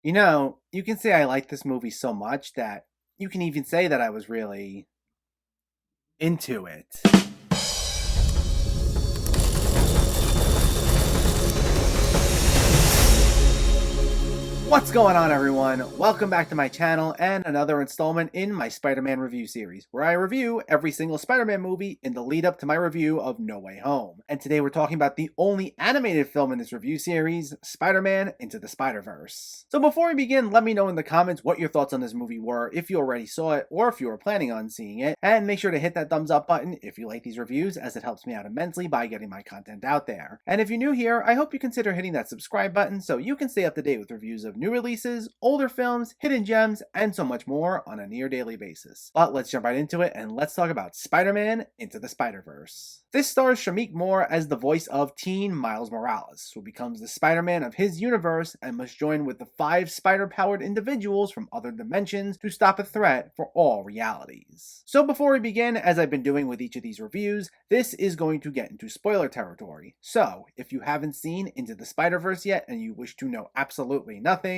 You know, you can say I like this movie so much that you can even say that I was really into it. What's going on, everyone? Welcome back to my channel and another installment in my Spider-Man review series, where I review every single Spider-Man movie in the lead up to my review of No Way Home. And today we're talking about the only animated film in this review series, Spider-Man Into the Spider-Verse. So before we begin, let me know in the comments what your thoughts on this movie were, if you already saw it, or if you were planning on seeing it, and make sure to hit that thumbs up button if you like these reviews, as it helps me out immensely by getting my content out there. And if you're new here, I hope you consider hitting that subscribe button so you can stay up to date with reviews of new releases, older films, hidden gems, and so much more on a near daily basis. But let's jump right into it and let's talk about Spider-Man Into the Spider-Verse. This stars Shameik Moore as the voice of teen Miles Morales, who becomes the Spider-Man of his universe and must join with the 5 spider-powered individuals from other dimensions to stop a threat for all realities. So before we begin, as I've been doing with each of these reviews, this is going to get into spoiler territory. So if you haven't seen Into the Spider-Verse yet and you wish to know absolutely nothing,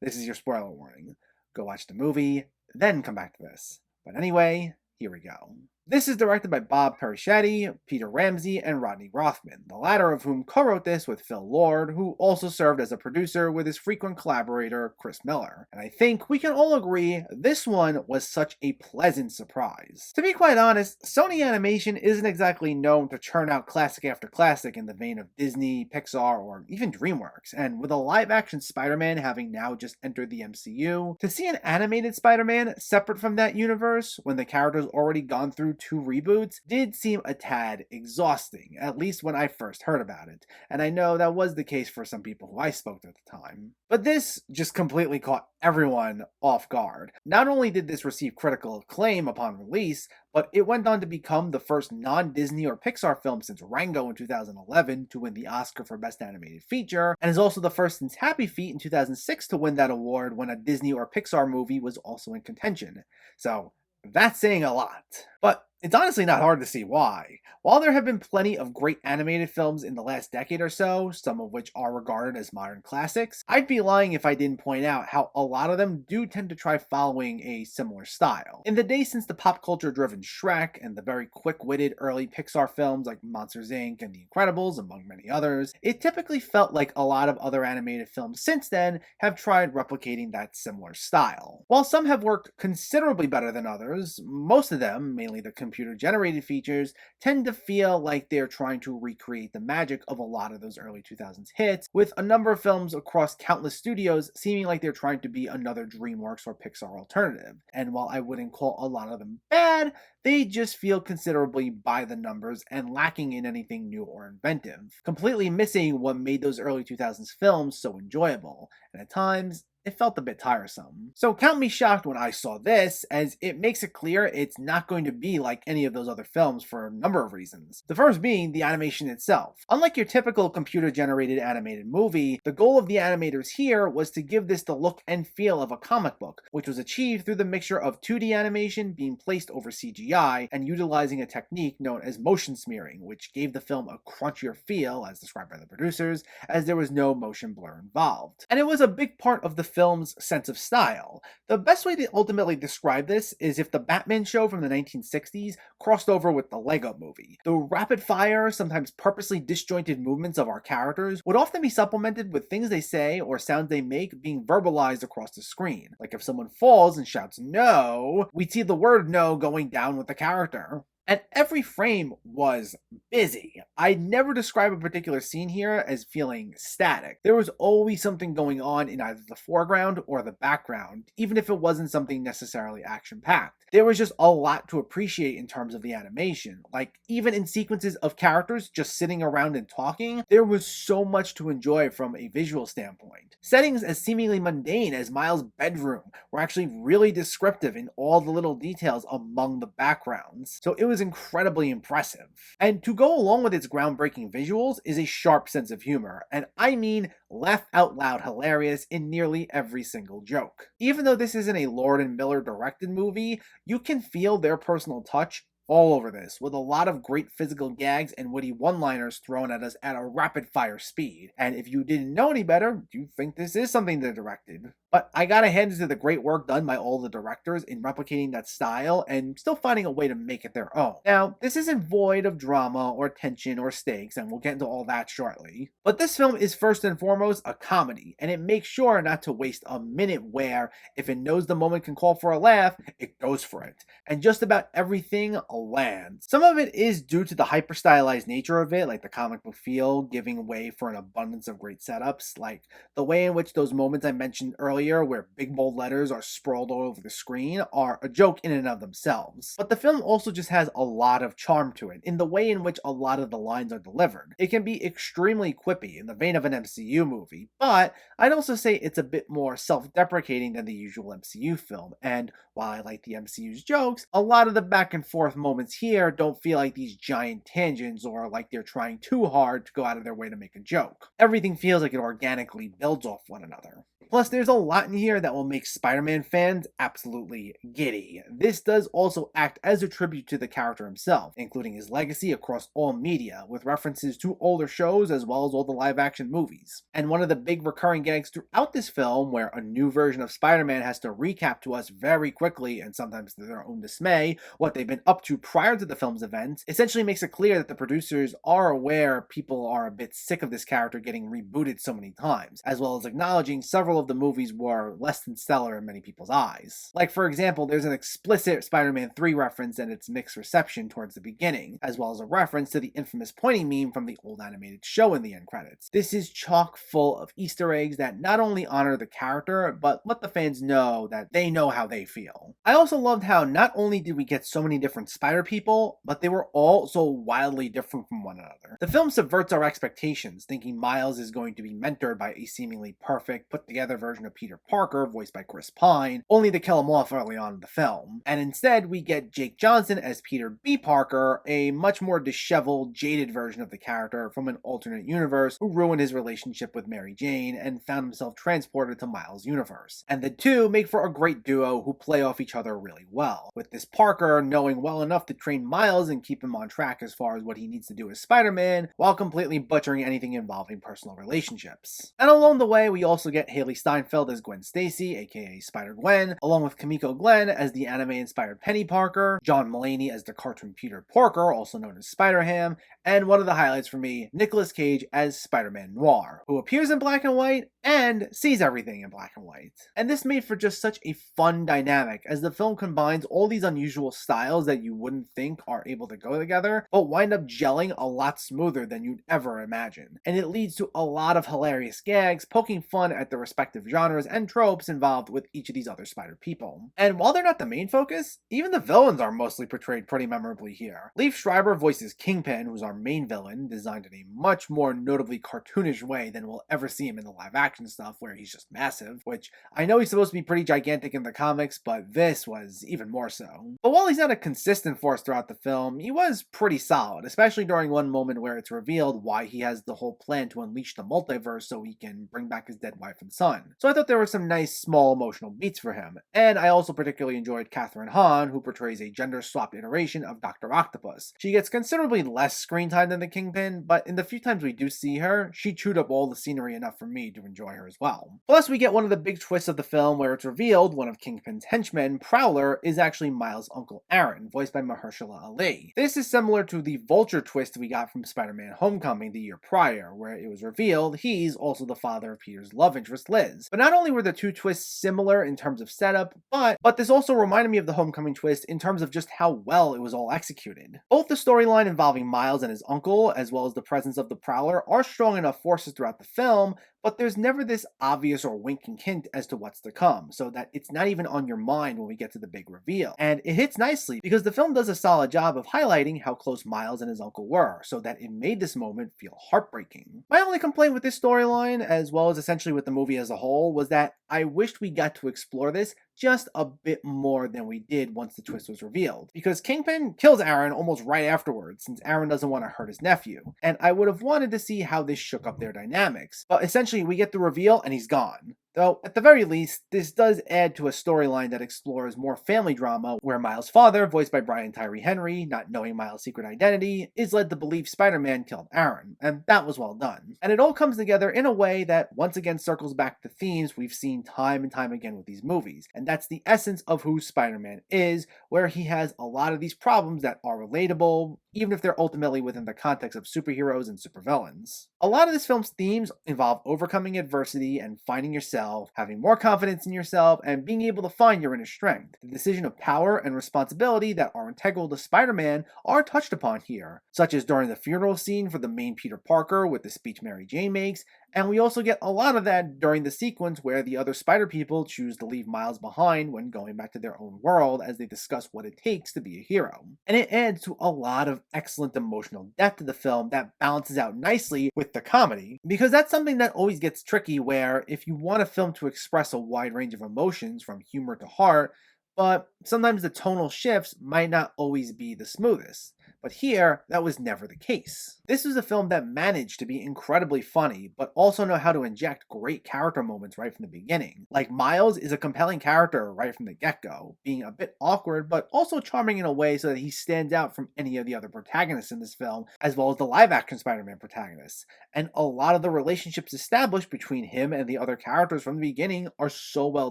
this is your spoiler warning. Go watch the movie, then come back to this. But anyway, here we go. This is directed by Bob Persichetti, Peter Ramsey, and Rodney Rothman, the latter of whom co-wrote this with Phil Lord, who also served as a producer with his frequent collaborator, Chris Miller. And I think we can all agree this one was such a pleasant surprise. To be quite honest, Sony Animation isn't exactly known to churn out classic after classic in the vein of Disney, Pixar, or even DreamWorks, and with a live-action Spider-Man having now just entered the MCU, to see an animated Spider-Man separate from that universe when the character's already gone through 2 reboots did seem a tad exhausting, at least when I first heard about it, and I know that was the case for some people who I spoke to at the time. But this just completely caught everyone off guard. Not only did this receive critical acclaim upon release, but it went on to become the first non-Disney or Pixar film since Rango in 2011 to win the Oscar for Best Animated Feature, and is also the first since Happy Feet in 2006 to win that award when a Disney or Pixar movie was also in contention. So that's saying a lot. But it's honestly not hard to see why. While there have been plenty of great animated films in the last decade or so, some of which are regarded as modern classics, I'd be lying if I didn't point out how a lot of them do tend to try following a similar style. In the days since the pop culture driven Shrek and the very quick-witted early Pixar films like Monsters Inc. and The Incredibles, among many others, it typically felt like a lot of other animated films since then have tried replicating that similar style. While some have worked considerably better than others, most of them, mainly the computer-generated features, tend to feel like they're trying to recreate the magic of a lot of those early 2000s hits, with a number of films across countless studios seeming like they're trying to be another DreamWorks or Pixar alternative. And while I wouldn't call a lot of them bad, they just feel considerably by the numbers and lacking in anything new or inventive, completely missing what made those early 2000s films so enjoyable, and at times, it felt a bit tiresome. So count me shocked when I saw this, as it makes it clear it's not going to be like any of those other films for a number of reasons. The first being the animation itself. Unlike your typical computer-generated animated movie, the goal of the animators here was to give this the look and feel of a comic book, which was achieved through the mixture of 2D animation being placed over CGI and utilizing a technique known as motion smearing, which gave the film a crunchier feel, as described by the producers, as there was no motion blur involved. And it was a big part of the film's sense of style. The best way to ultimately describe this is if the Batman show from the 1960s crossed over with the Lego movie. The rapid-fire, sometimes purposely disjointed movements of our characters would often be supplemented with things they say or sounds they make being verbalized across the screen. Like if someone falls and shouts no, we'd see the word no going down with the character. And every frame was busy. I'd never describe a particular scene here as feeling static. There was always something going on in either the foreground or the background, even if it wasn't something necessarily action-packed. There was just a lot to appreciate in terms of the animation. Like, even in sequences of characters just sitting around and talking, there was so much to enjoy from a visual standpoint. Settings as seemingly mundane as Miles' bedroom were actually really descriptive in all the little details among the backgrounds. So it was incredibly impressive. And to go along with its groundbreaking visuals is a sharp sense of humor, and I mean laugh out loud hilarious in nearly every single joke. Even though this isn't a Lord and Miller directed movie, you can feel their personal touch all over this, with a lot of great physical gags and witty one-liners thrown at us at a rapid-fire speed. And if you didn't know any better, you think this is something they directed. But I gotta hand it to the great work done by all the directors in replicating that style and still finding a way to make it their own. Now, this isn't void of drama or tension or stakes, and we'll get into all that shortly. But this film is first and foremost a comedy, and it makes sure not to waste a minute where, if it knows the moment can call for a laugh, it goes for it. And just about everything lands. Some of it is due to the hyper-stylized nature of it, like the comic book feel, giving way for an abundance of great setups, like the way in which those moments I mentioned earlier where big bold letters are sprawled all over the screen are a joke in and of themselves. But the film also just has a lot of charm to it in the way in which a lot of the lines are delivered. It can be extremely quippy in the vein of an MCU movie, but I'd also say it's a bit more self-deprecating than the usual MCU film, and while I like the MCU's jokes, a lot of the back and forth moments here don't feel like these giant tangents or like they're trying too hard to go out of their way to make a joke. Everything feels like it organically builds off one another. Plus, there's a lot in here that will make Spider-Man fans absolutely giddy. This does also act as a tribute to the character himself, including his legacy across all media, with references to older shows as well as all the live-action movies. And one of the big recurring gags throughout this film, where a new version of Spider-Man has to recap to us very quickly, and sometimes to their own dismay, what they've been up to prior to the film's events, essentially makes it clear that the producers are aware people are a bit sick of this character getting rebooted so many times, as well as acknowledging several of the movies were less than stellar in many people's eyes. Like, for example, there's an explicit Spider-Man 3 reference and its mixed reception towards the beginning, as well as a reference to the infamous pointing meme from the old animated show in the end credits. This is chock full of Easter eggs that not only honor the character, but let the fans know that they know how they feel. I also loved how not only did we get so many different Spider people, but they were all so wildly different from one another. The film subverts our expectations, thinking Miles is going to be mentored by a seemingly perfect, put-together version of Peter Parker, voiced by Chris Pine, only to kill him off early on in the film. And instead, we get Jake Johnson as Peter B. Parker, a much more disheveled, jaded version of the character from an alternate universe who ruined his relationship with Mary Jane and found himself transported to Miles' universe. And the two make for a great duo who play off each other really well, with this Parker knowing well enough to train Miles and keep him on track as far as what he needs to do as Spider-Man, while completely butchering anything involving personal relationships. And along the way, we also get Haley Steinfeld as Gwen Stacy, aka Spider-Gwen, along with Kimiko Glenn as the anime-inspired Penny Parker, John Mulaney as the cartoon Peter Porker, also known as Spider-Ham, and one of the highlights for me, Nicolas Cage as Spider-Man Noir, who appears in black and white and sees everything in black and white. And this made for just such a fun dynamic, as the film combines all these unusual styles that you wouldn't think are able to go together, but wind up gelling a lot smoother than you'd ever imagine. And it leads to a lot of hilarious gags, poking fun at the respective genres and tropes involved with each of these other Spider people. And while they're not the main focus, even the villains are mostly portrayed pretty memorably here. Liev Schreiber voices Kingpin, who's our main villain, designed in a much more notably cartoonish way than we'll ever see him in the live action stuff, where he's just massive, which I know he's supposed to be pretty gigantic in the comics, but this was even more so. But while he's not a consistent force throughout the film, he was pretty solid, especially during one moment where it's revealed why he has the whole plan to unleash the multiverse so he can bring back his dead wife and son. So I thought there were some nice small emotional beats for him. And I also particularly enjoyed Kathryn Hahn, who portrays a gender-swapped iteration of Dr. Octopus. She gets considerably less screen time than the Kingpin, but in the few times we do see her, she chewed up all the scenery enough for me to enjoy her as well. Plus, we get one of the big twists of the film where it's revealed one of Kingpin's henchmen, Prowler, is actually Miles' Uncle Aaron, voiced by Mahershala Ali. This is similar to the Vulture twist we got from Spider-Man Homecoming the year prior, where it was revealed he's also the father of Peter's love interest, Liz. But not only were the two twists similar in terms of setup, but this also reminded me of the Homecoming twist in terms of just how well it was all executed. Both the storyline involving Miles and his uncle, as well as the presence of the Prowler, are strong enough forces throughout the film, but there's never this obvious or winking hint as to what's to come, so that it's not even on your mind when we get to the big reveal. And it hits nicely, because the film does a solid job of highlighting how close Miles and his uncle were, so that it made this moment feel heartbreaking. My only complaint with this storyline, as well as essentially with the movie as a whole, was that I wished we got to explore this just a bit more than we did once the twist was revealed. Because Kingpin kills Aaron almost right afterwards, since Aaron doesn't want to hurt his nephew, and I would have wanted to see how this shook up their dynamics. But essentially, we get the reveal and he's gone. Though, at the very least, this does add to a storyline that explores more family drama, where Miles' father, voiced by Brian Tyree Henry, not knowing Miles' secret identity, is led to believe Spider-Man killed Aaron, and that was well done. And it all comes together in a way that once again circles back to themes we've seen time and time again with these movies, and that's the essence of who Spider-Man is, where he has a lot of these problems that are relatable, even if they're ultimately within the context of superheroes and supervillains. A lot of this film's themes involve overcoming adversity and finding yourself, having more confidence in yourself, and being able to find your inner strength. The decision of power and responsibility that are integral to Spider-Man are touched upon here, such as during the funeral scene for the main Peter Parker with the speech Mary Jane makes, and we also get a lot of that during the sequence where the other Spider people choose to leave Miles behind when going back to their own world as they discuss what it takes to be a hero. And it adds to a lot of excellent emotional depth to the film that balances out nicely with the comedy, because that's something that always gets tricky where if you want a film to express a wide range of emotions from humor to heart, but sometimes the tonal shifts might not always be the smoothest. But here, that was never the case. This was a film that managed to be incredibly funny, but also know how to inject great character moments right from the beginning. Like, Miles is a compelling character right from the get-go, being a bit awkward, but also charming in a way so that he stands out from any of the other protagonists in this film, as well as the live-action Spider-Man protagonists. And a lot of the relationships established between him and the other characters from the beginning are so well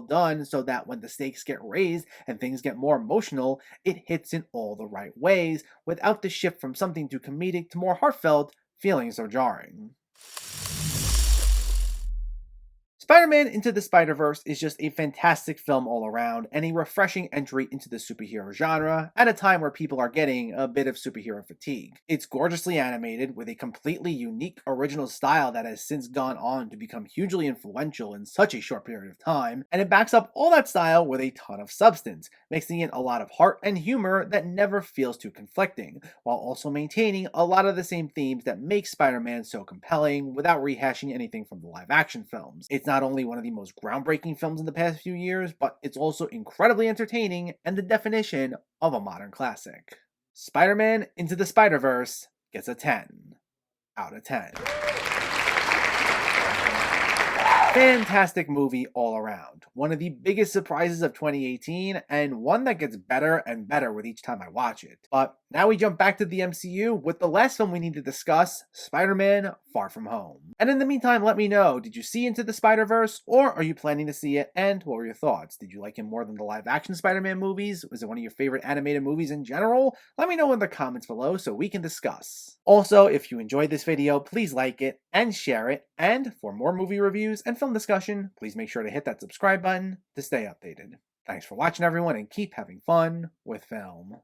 done so that when the stakes get raised and things get more emotional, it hits in all the right ways without the shift from something too comedic to more heartfelt feeling so jarring. Spider-Man Into the Spider-Verse is just a fantastic film all around and a refreshing entry into the superhero genre at a time where people are getting a bit of superhero fatigue. It's gorgeously animated with a completely unique original style that has since gone on to become hugely influential in such a short period of time, and it backs up all that style with a ton of substance, mixing in a lot of heart and humor that never feels too conflicting, while also maintaining a lot of the same themes that make Spider-Man so compelling without rehashing anything from the live-action films. It's not only one of the most groundbreaking films in the past few years, but it's also incredibly entertaining and the definition of a modern classic. Spider-Man Into the Spider-Verse gets a 10 out of 10. Fantastic movie all around. One of the biggest surprises of 2018, and one that gets better and better with each time I watch it. But now we jump back to the MCU with the last film we need to discuss, Spider-Man Far From Home. And in the meantime, let me know, did you see Into the Spider-Verse, or are you planning to see it, and what were your thoughts? Did you like it more than the live-action Spider-Man movies? Was it one of your favorite animated movies in general? Let me know in the comments below so we can discuss. Also, if you enjoyed this video, please like it and share it, and for more movie reviews and film discussion, please make sure to hit that subscribe button to stay updated. Thanks for watching everyone, and keep having fun with film.